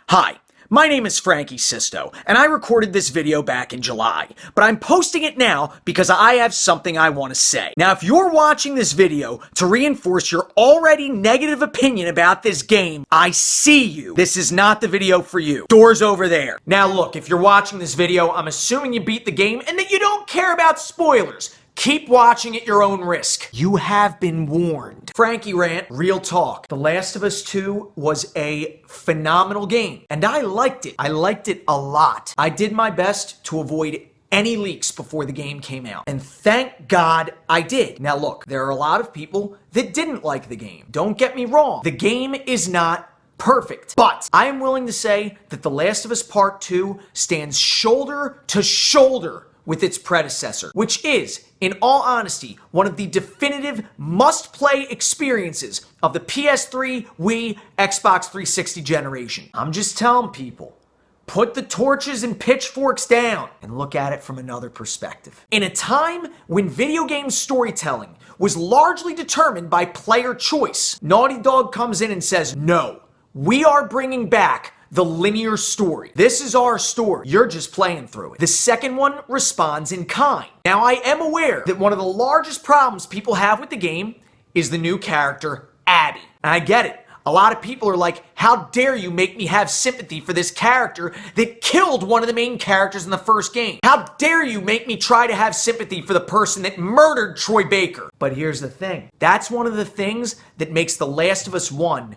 Hi, my name is Frankie Sisto, and I recorded this video back in July, but I'm posting it now because I have something I want to say. Now, if you're watching this video to reinforce your already negative opinion about this game, I see you. This is not the video for you. Door's over there. Now look, if you're watching this video, I'm assuming you beat the game and that you don't care about spoilers. Keep watching at your own risk. You have been warned. Frankie rant, real talk. The Last of Us 2 was a phenomenal game, and I liked it. I liked it a lot. I did my best to avoid any leaks before the game came out, and thank God I did. Now look, there are a lot of people that didn't like the game. Don't get me wrong. The game is not perfect, but I am willing to say that The Last of Us Part 2 stands shoulder to shoulder with its predecessor, which is, in all honesty, one of the definitive must-play experiences of the PS3, Wii, Xbox 360 generation. I'm just telling people, put the torches and pitchforks down and look at it from another perspective. In a time when video game storytelling was largely determined by player choice, Naughty Dog comes in and says, no, we are bringing back the linear story. This is our story. You're just playing through it. The second one responds in kind. Now, I am aware that one of the largest problems people have with the game is the new character, Abby. And I get it. A lot of people are like, how dare you make me have sympathy for this character that killed one of the main characters in the first game? How dare you make me try to have sympathy for the person that murdered Troy Baker? But here's the thing. That's one of the things that makes The Last of Us 1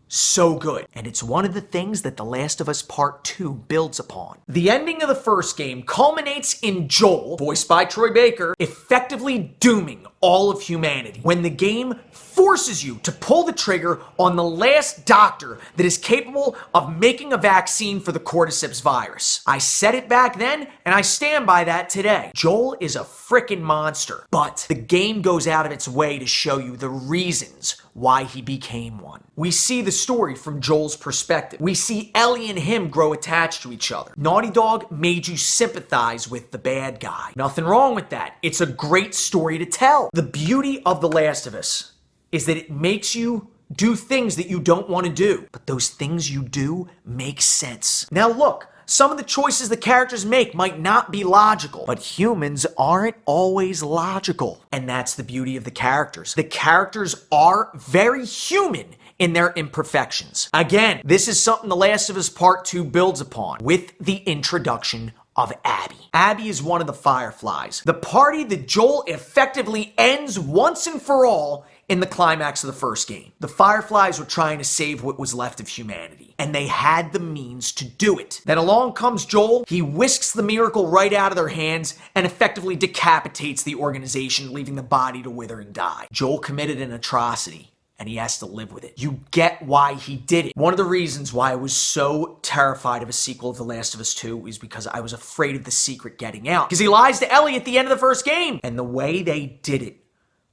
so good. And it's one of the things that The Last of Us Part 2 builds upon. The ending of the first game culminates in Joel, voiced by Troy Baker, effectively dooming all of humanity when the game forces you to pull the trigger on the last doctor that is capable of making a vaccine for the cordyceps virus. I said it back then, and I stand by that today. Joel is a frickin' monster, but the game goes out of its way to show you the reasons why he became one. We see the story from Joel's perspective. We see Ellie and him grow attached to each other. Naughty Dog made you sympathize with the bad guy. Nothing wrong with that. It's a great story to tell. The beauty of The Last of Us is that it makes you do things that you don't want to do. But those things you do make sense. Now look, some of the choices the characters make might not be logical, but humans aren't always logical. And that's the beauty of the characters. The characters are very human in their imperfections. Again, this is something The Last of Us Part 2 builds upon with the introduction of Abby. Abby is one of the Fireflies, the party that Joel effectively ends once and for all in the climax of the first game. The Fireflies were trying to save what was left of humanity, and they had the means to do it. Then along comes Joel. He whisks the miracle right out of their hands and effectively decapitates the organization, leaving the body to wither and die. Joel committed an atrocity, and he has to live with it. You get why he did it. One of the reasons why I was so terrified of a sequel of The Last of Us 2 is because I was afraid of the secret getting out. Because he lies to Ellie at the end of the first game. And the way they did it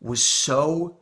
was so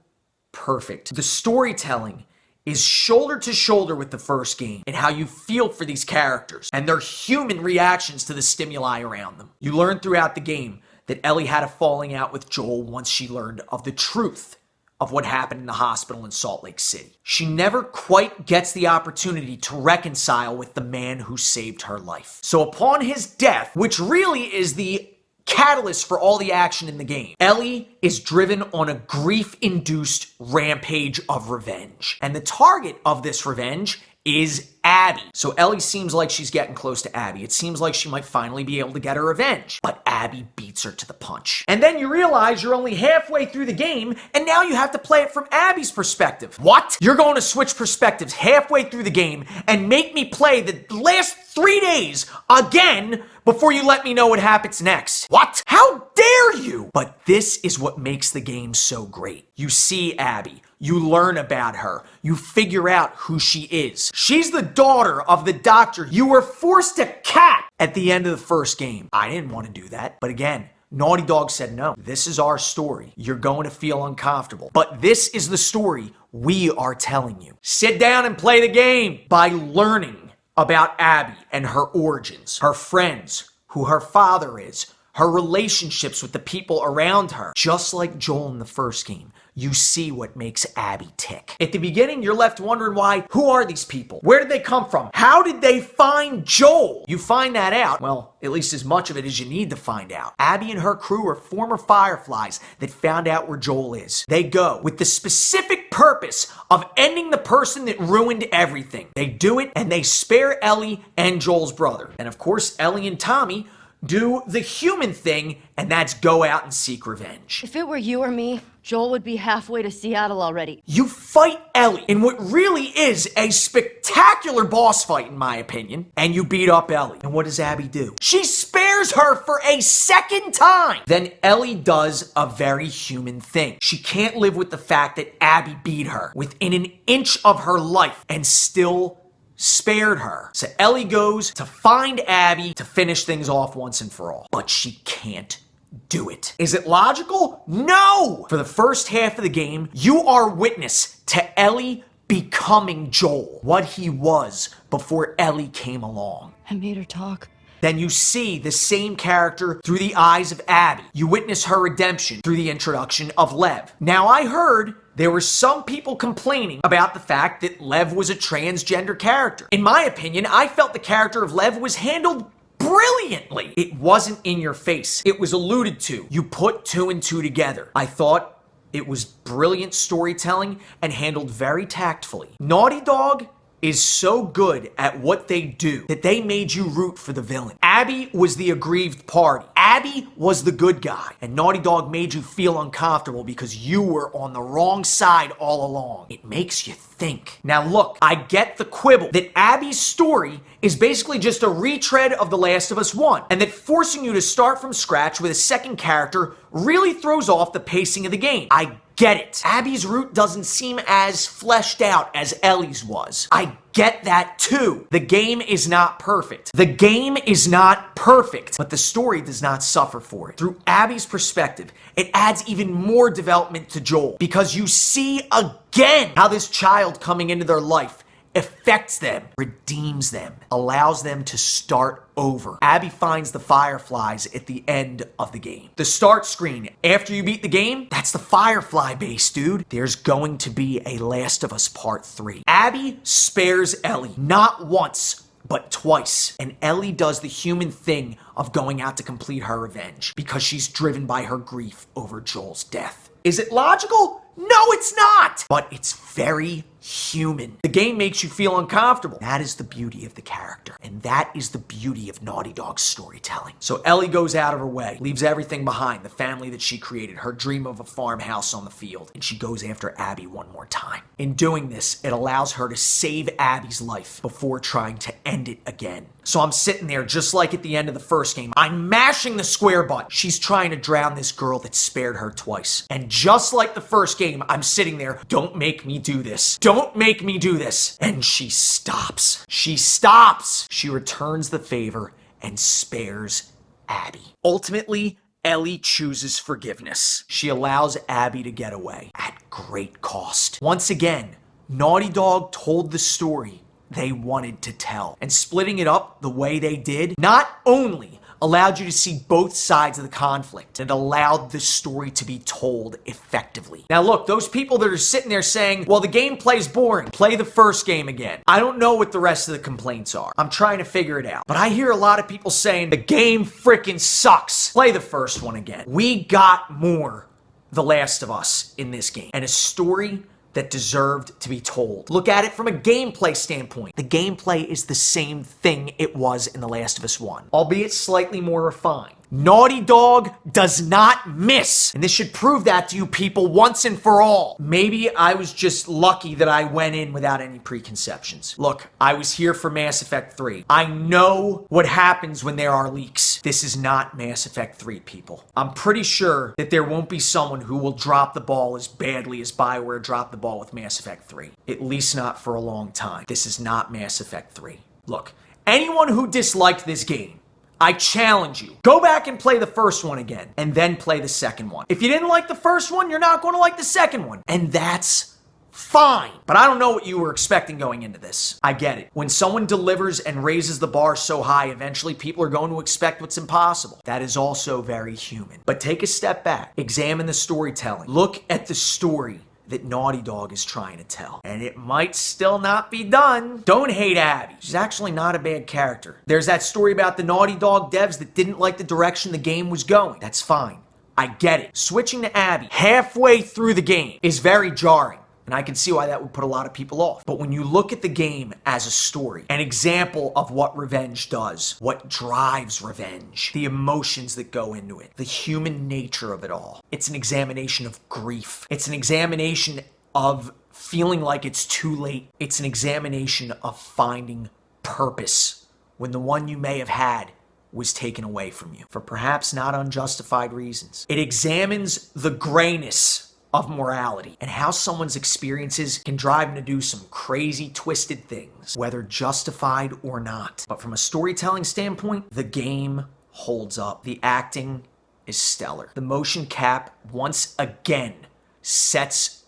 perfect. The storytelling is shoulder to shoulder with the first game and how you feel for these characters and their human reactions to the stimuli around them. You learn throughout the game that Ellie had a falling out with Joel once she learned of the truth of what happened in the hospital in Salt Lake City. She never quite gets the opportunity to reconcile with the man who saved her life. So upon his death, which really is the catalyst for all the action in the game, Ellie is driven on a grief-induced rampage of revenge. And the target of this revenge is Abby. So Ellie seems like she's getting close to Abby. It seems like she might finally be able to get her revenge. But Abby beats her to the punch. And then you realize you're only halfway through the game, and now you have to play it from Abby's perspective. What? You're going to switch perspectives halfway through the game and make me play the last 3 days again before you let me know what happens next. What? How dare you? But this is what makes the game so great. You see Abby. You learn about her. You figure out who she is. She's the daughter of the doctor you were forced to cap at the end of the first game. I didn't want to do that. But again, Naughty Dog said, no, this is our story. You're going to feel uncomfortable. But this is the story we are telling you. Sit down and play the game by learning about Abby and her origins, her friends, who her father is, her relationships with the people around her. Just like Joel in the first game, you see what makes Abby tick. At the beginning, you're left wondering why. Who are these people? Where did they come from? How did they find Joel? You find that out, well, at least as much of it as you need to find out. Abby and her crew are former Fireflies that found out where Joel is. They go with the specific purpose of ending the person that ruined everything. They do it and they spare Ellie and Joel's brother. And of course, Ellie and Tommy do the human thing, and that's go out and seek revenge. If it were you or me, Joel would be halfway to Seattle already. You fight Ellie in what really is a spectacular boss fight, in my opinion, and you beat up Ellie. And what does Abby do? She spares her for a second time. Then Ellie does a very human thing. She can't live with the fact that Abby beat her within an inch of her life and still spared her. So Ellie goes to find Abby to finish things off once and for all. But she can't do it. Is it logical? No! For the first half of the game, you are witness to Ellie becoming Joel, what he was before Ellie came along. I made her talk. Then you see the same character through the eyes of Abby. You witness her redemption through the introduction of Lev. Now, I heard there were some people complaining about the fact that Lev was a transgender character. In my opinion, I felt the character of Lev was handled brilliantly. It wasn't in your face. It was alluded to. You put two and two together. I thought it was brilliant storytelling and handled very tactfully. Naughty Dog is so good at what they do that they made you root for the villain. Abby was the aggrieved party. Abby was the good guy. And Naughty Dog made you feel uncomfortable because you were on the wrong side all along. It makes you think. Now look, I get the quibble that Abby's story is basically just a retread of The Last of Us 1, and that forcing you to start from scratch with a second character really throws off the pacing of the game. I get it. Abby's route doesn't seem as fleshed out as Ellie's was. I get that too. The game is not perfect. The game is not perfect, but the story does not suffer for it. Through Abby's perspective, it adds even more development to Joel because you see again how this child coming into their life affects them, redeems them, allows them to start over. Abby finds the Fireflies at the end of the game. The start screen after you beat the game, that's the Firefly base, dude. There's going to be a Last of Us Part 3. Abby spares Ellie, not once, but twice. And Ellie does the human thing of going out to complete her revenge because she's driven by her grief over Joel's death. Is it logical? No, it's not! But it's very human. The game makes you feel uncomfortable. That is the beauty of the character. And that is the beauty of Naughty Dog's storytelling. So Ellie goes out of her way, leaves everything behind, the family that she created, her dream of a farmhouse on the field, and she goes after Abby one more time. In doing this, it allows her to save Abby's life before trying to end it again. So I'm sitting there just like at the end of the first game. I'm mashing the square button. She's trying to drown this girl that spared her twice. And just like the first game, I'm sitting there, don't make me do this. Don't make me do this. And she stops. She stops. She returns the favor and spares Abby. Ultimately, Ellie chooses forgiveness. She allows Abby to get away at great cost. Once again, Naughty Dog told the story they wanted to tell. And splitting it up the way they did not only allowed you to see both sides of the conflict, it allowed the story to be told effectively. Now look, those people that are sitting there saying, well, the gameplay's boring, play the first game again. I don't know what the rest of the complaints are. I'm trying to figure it out. But I hear a lot of people saying, the game freaking sucks. Play the first one again. We got more The Last of Us in this game. And a story that deserved to be told. Look at it from a gameplay standpoint. The gameplay is the same thing it was in The Last of Us 1, albeit slightly more refined. Naughty Dog does not miss. And this should prove that to you people once and for all. Maybe I was just lucky that I went in without any preconceptions. Look, I was here for Mass Effect 3. I know what happens when there are leaks. This is not Mass Effect 3, people. I'm pretty sure that there won't be someone who will drop the ball as badly as BioWare dropped the ball with Mass Effect 3. At least not for a long time. This is not Mass Effect 3. Look, anyone who disliked this game, I challenge you, go back and play the first one again, and then play the second one. If you didn't like the first one, you're not going to like the second one. And that's fine. But I don't know what you were expecting going into this. I get it. When someone delivers and raises the bar so high, eventually people are going to expect what's impossible. That is also very human. But take a step back. Examine the storytelling. Look at the story that Naughty Dog is trying to tell. And it might still not be done. Don't hate Abby. She's actually not a bad character. There's that story about the Naughty Dog devs that didn't like the direction the game was going. That's fine. I get it. Switching to Abby halfway through the game is very jarring. And I can see why that would put a lot of people off. But when you look at the game as a story, an example of what revenge does, what drives revenge, the emotions that go into it, the human nature of it all, it's an examination of grief. It's an examination of feeling like it's too late. It's an examination of finding purpose when the one you may have had was taken away from you for perhaps not unjustified reasons. It examines the grayness of morality and how someone's experiences can drive them to do some crazy, twisted things, whether justified or not. But from a storytelling standpoint, the game holds up. The acting is stellar. The motion cap, once again, sets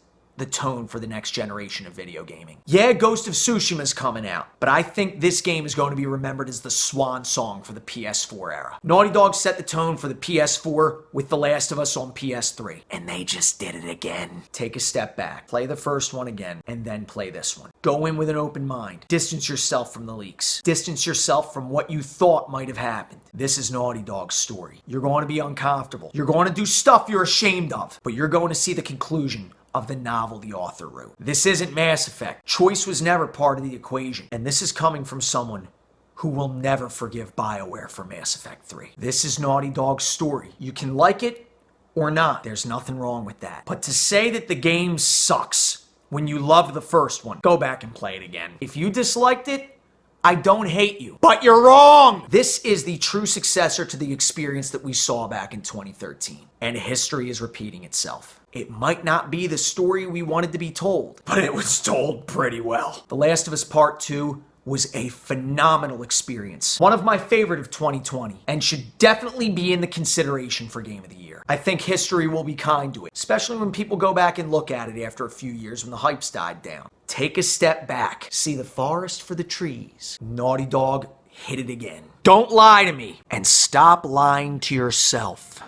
the tone for the next generation of video gaming. Yeah, Ghost of Tsushima's coming out, but I think this game is going to be remembered as the swan song for the PS4 era. Naughty Dog set the tone for the PS4 with The Last of Us on PS3, and they just did it again. Take a step back, play the first one again, and then play this one. Go in with an open mind. Distance yourself from the leaks. Distance yourself from what you thought might have happened. This is Naughty Dog's story. You're going to be uncomfortable. You're going to do stuff you're ashamed of, but you're going to see the conclusion of the novel the author wrote. This isn't Mass Effect. Choice was never part of the equation. And this is coming from someone who will never forgive BioWare for Mass Effect 3. This is Naughty Dog's story. You can like it or not. There's nothing wrong with that. But to say that the game sucks when you loved the first one, go back and play it again. If you disliked it, I don't hate you, but you're wrong! This is the true successor to the experience that we saw back in 2013. And history is repeating itself. It might not be the story we wanted to be told, but it was told pretty well. The Last of Us Part 2 was a phenomenal experience. One of my favorite of 2020, and should definitely be in the consideration for Game of the Year. I think history will be kind to it, especially when people go back and look at it after a few years when the hype's died down. Take a step back, see the forest for the trees. Naughty Dog hit it again. Don't lie to me, and stop lying to yourself.